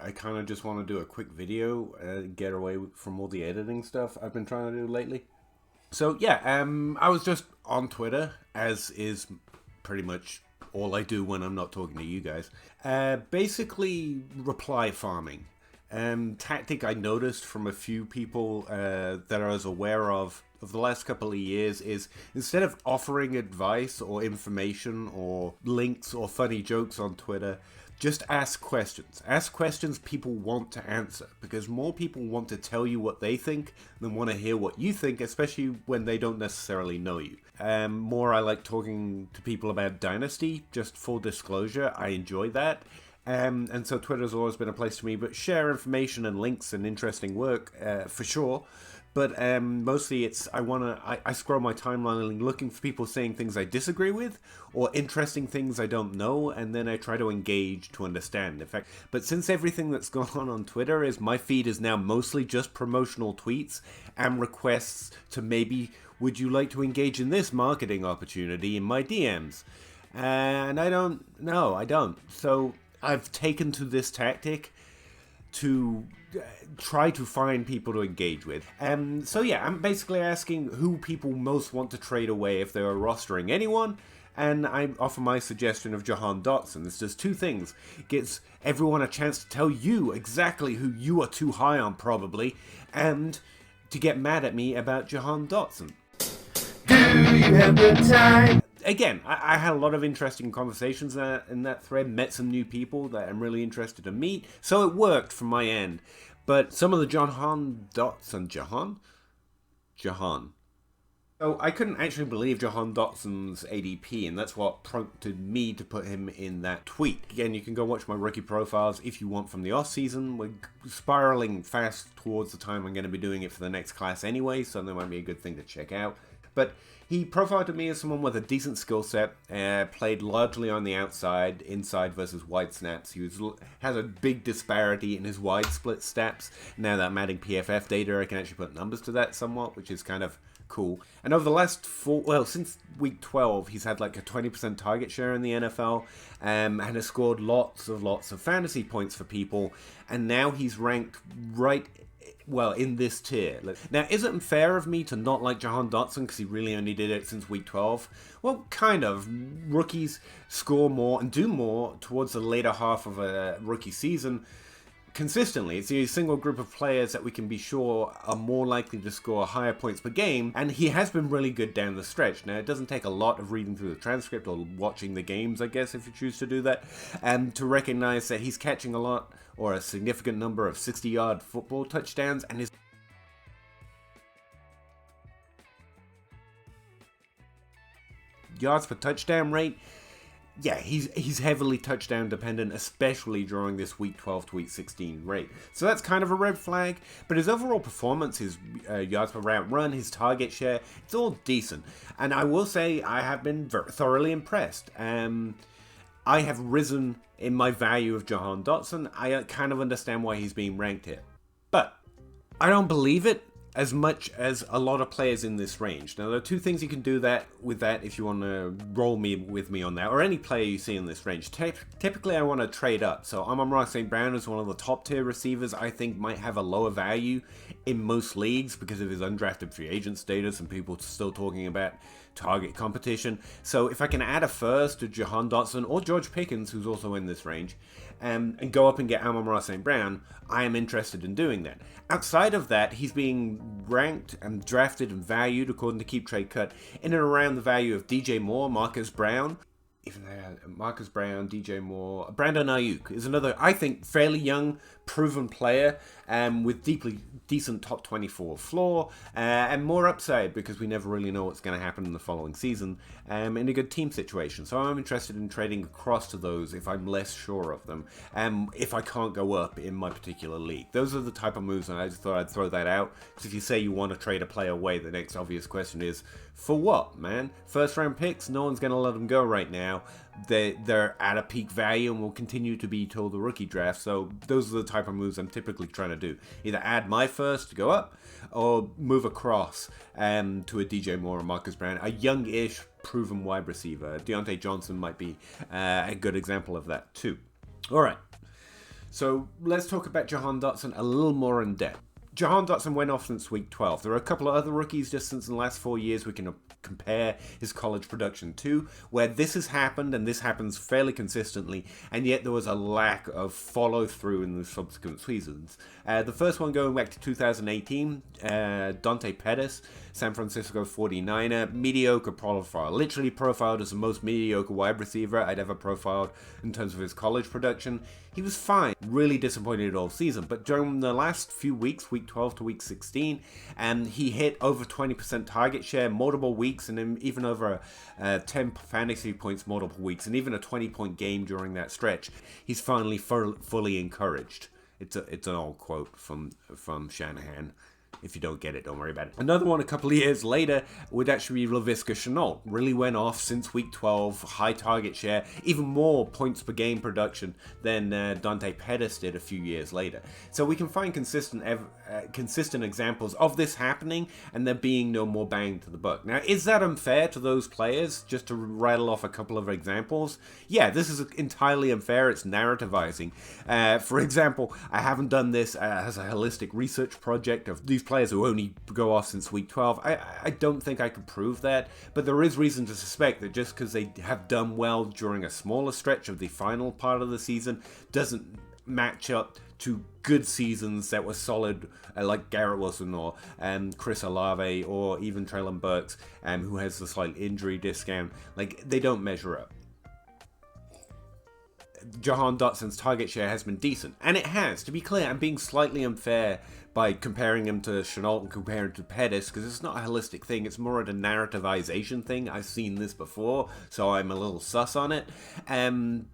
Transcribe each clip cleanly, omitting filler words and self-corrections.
I kind of just want to do a quick video, get away from all the editing stuff I've been trying to do lately. So yeah, I was just on Twitter, as is pretty much all I do when I'm not talking to you guys. Basically, reply farming. Tactic I noticed from a few people that I was aware of the last couple of years is, instead of offering advice or information or links or funny jokes on Twitter, just ask questions. Ask questions people want to answer, because more people want to tell you what they think than want to hear what you think, especially when they don't necessarily know you. More I like talking to people about Dynasty, just full disclosure, I enjoy that. And so Twitter's always been a place for me, but share information and links and interesting work, for sure. But mostly it's, I scroll my timeline looking for people saying things I disagree with, or interesting things I don't know, and then I try to engage to understand. In fact, but since everything that's gone on Twitter is, my feed is now mostly just promotional tweets and requests to maybe, would you like to engage in this marketing opportunity in my DMs? And I don't. So I've taken to this tactic to try to find people to engage with. So yeah, I'm basically asking who people most want to trade away if they are rostering anyone, and I offer my suggestion of Jahan Dotson. This does two things. It gives everyone a chance to tell you exactly who you are too high on, probably, and to get mad at me about Jahan Dotson. Do you have the time? Again, I had a lot of interesting conversations in that thread, met some new people that I'm really interested to meet, so it worked from my end. But some of the Jahan. So I couldn't actually believe Jahan Dotson's ADP, and that's what prompted me to put him in that tweet. Again, you can go watch my rookie profiles if you want from the off season. We're spiraling fast towards the time I'm going to be doing it for the next class anyway, so that might be a good thing to check out. But he profiled to me as someone with a decent skill set, played largely on the outside, inside versus wide snaps. He has a big disparity in his wide split stats. Now that I'm adding PFF data, I can actually put numbers to that somewhat, which is kind of cool. And over the last since week 12, he's had like a 20% target share in the NFL, and has scored lots of fantasy points for people. And now he's ranked in this tier. Now, is it fair of me to not like Jahan Dotson because he really only did it since week 12? Well, kind of. Rookies score more and do more towards the later half of a rookie season consistently. It's a single group of players that we can be sure are more likely to score higher points per game, and he has been really good down the stretch. Now, it doesn't take a lot of reading through the transcript or watching the games, I guess, if you choose to do that, to recognize that he's catching a lot or a significant number of 60-yard football touchdowns, and his yards per touchdown rate, yeah, he's heavily touchdown dependent, especially during this week 12 to week 16 rate. So that's kind of a red flag, but his overall performance, his yards per route run, his target share, it's all decent. And I will say I have been thoroughly impressed. I have risen in my value of Jahan Dotson. I kind of understand why he's being ranked here. But I don't believe it as much as a lot of players in this range. Now, there are two things you can do with that if you want to roll with me on that, or any player you see in this range. Typically, I want to trade up. So Amon-Ra St. Brown is one of the top tier receivers I think might have a lower value in most leagues because of his undrafted free agent status and people still talking about target competition. So if I can add a first to Jahan Dotson or George Pickens, who's also in this range, and go up and get Amon-Ra St. Brown, I am interested in doing that. Outside of that, he's being ranked and drafted and valued, according to Keep Trade Cut, in and around the value of DJ Moore, Marcus Brown, DJ Moore, Brandon Ayuk is another, I think, fairly young, proven player with decent top 24 floor and more upside because we never really know what's going to happen in the following season in a good team situation. So I'm interested in trading across to those if I'm less sure of them, if I can't go up in my particular league. Those are the type of moves, and I just thought I'd throw that out. Because if you say you want to trade a player away, the next obvious question is, for what, man? First round picks? No one's going to let them go right now. They're at a peak value and will continue to be till the rookie draft. So those are the type of moves I'm typically trying to do. Either add my first to go up, or move across to a DJ Moore or Marcus Brown, a young-ish, proven wide receiver. Deontay Johnson might be a good example of that too. All right. So let's talk about Jahan Dotson a little more in depth. Jahan Dotson went off since week 12. There are a couple of other rookies just since the last 4 years we can compare his college production to, where this has happened, and this happens fairly consistently, and yet there was a lack of follow-through in the subsequent seasons. The first one going back to 2018, Dante Pettis, San Francisco 49er, mediocre profile, literally profiled as the most mediocre wide receiver I'd ever profiled in terms of his college production. He was fine, really disappointed all season, but during the last few weeks, week 12 to week 16, he hit over 20% target share multiple weeks, and then even over 10 fantasy points multiple weeks, and even a 20-point game during that stretch. He's finally fully encouraged. It's an old quote from Shanahan. If you don't get it, don't worry about it. Another one a couple of years later would actually be Laviska Shenault. Really went off since week 12, high target share, even more points per game production than Dante Pettis did a few years later. So we can find consistent examples of this happening and there being no more bang to the buck. Now, is that unfair to those players? Just to rattle off a couple of examples. Yeah, this is entirely unfair. It's narrativizing. For example, I haven't done this as a holistic research project of these players who only go off since week 12. I don't think I could prove that, but there is reason to suspect that just because they have done well during a smaller stretch of the final part of the season doesn't match up to good seasons that were solid, like Garrett Wilson or Chris Olave or even Treylon Burks, who has the slight injury discount. Like, they don't measure up. Jahan Dotson's target share has been decent, and it has. To be clear, I'm being slightly unfair by comparing him to Shenault and comparing him to Pettis, because it's not a holistic thing, it's more of a narrativization thing. I've seen this before, so I'm a little sus on it.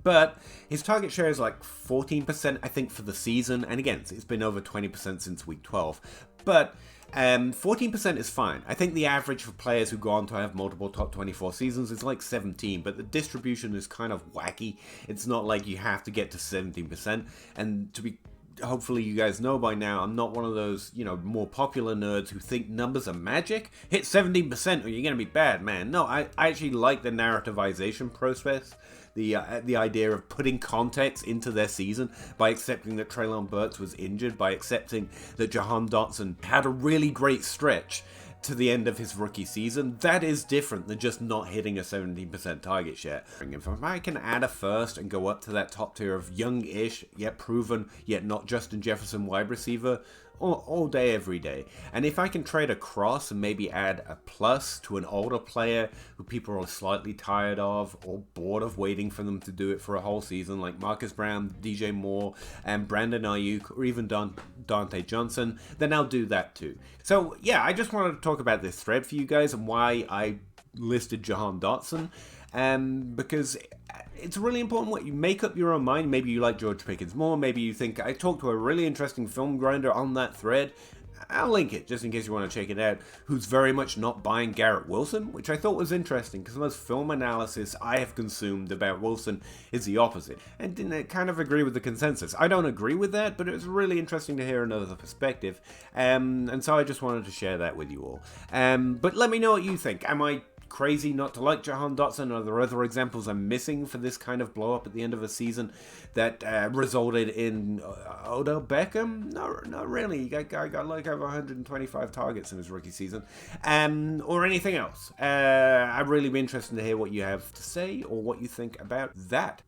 But his target share is like 14%, I think, for the season, and again, it's been over 20% since week 12. But 14% is fine. I think the average for players who go on to have multiple top 24 seasons is like 17, but the distribution is kind of wacky. It's not like you have to get to 17%, and to be hopefully you guys know by now, I'm not one of those, more popular nerds who think numbers are magic. Hit 17% or you're going to be bad, man. No, I actually like the narrativization process. The idea of putting context into their season by accepting that Treylon Burks was injured, by accepting that Jahan Dotson had a really great stretch to the end of his rookie season. That is different than just not hitting a 17% target share. If I can add a first and go up to that top tier of young-ish, yet proven, yet not Justin Jefferson wide receiver, all day, every day. And if I can trade across and maybe add a plus to an older player who people are slightly tired of or bored of waiting for them to do it for a whole season, like Marcus Brown, DJ Moore, and Brandon Ayuk, or even Dante Johnson, then I'll do that too. So yeah, I just wanted to talk about this thread for you guys and why I listed Jahan Dotson. Because it's really important what you make up your own mind. Maybe you like George Pickens more. Maybe you think I talked to a really interesting film grinder on that thread. I'll link it just in case you want to check it out. Who's very much not buying Garrett Wilson, which I thought was interesting because most film analysis I have consumed about Wilson is the opposite, and didn't kind of agree with the consensus. I don't agree with that, but it was really interesting to hear another perspective, and so I just wanted to share that with you all. But let me know what you think. Am I crazy not to like Jahan Dotson? Are there other examples I'm missing for this kind of blow up at the end of a season that resulted in Odell Beckham? No, not really. That guy got like over 125 targets in his rookie season. Or anything else. I'd really be interested to hear what you have to say or what you think about that.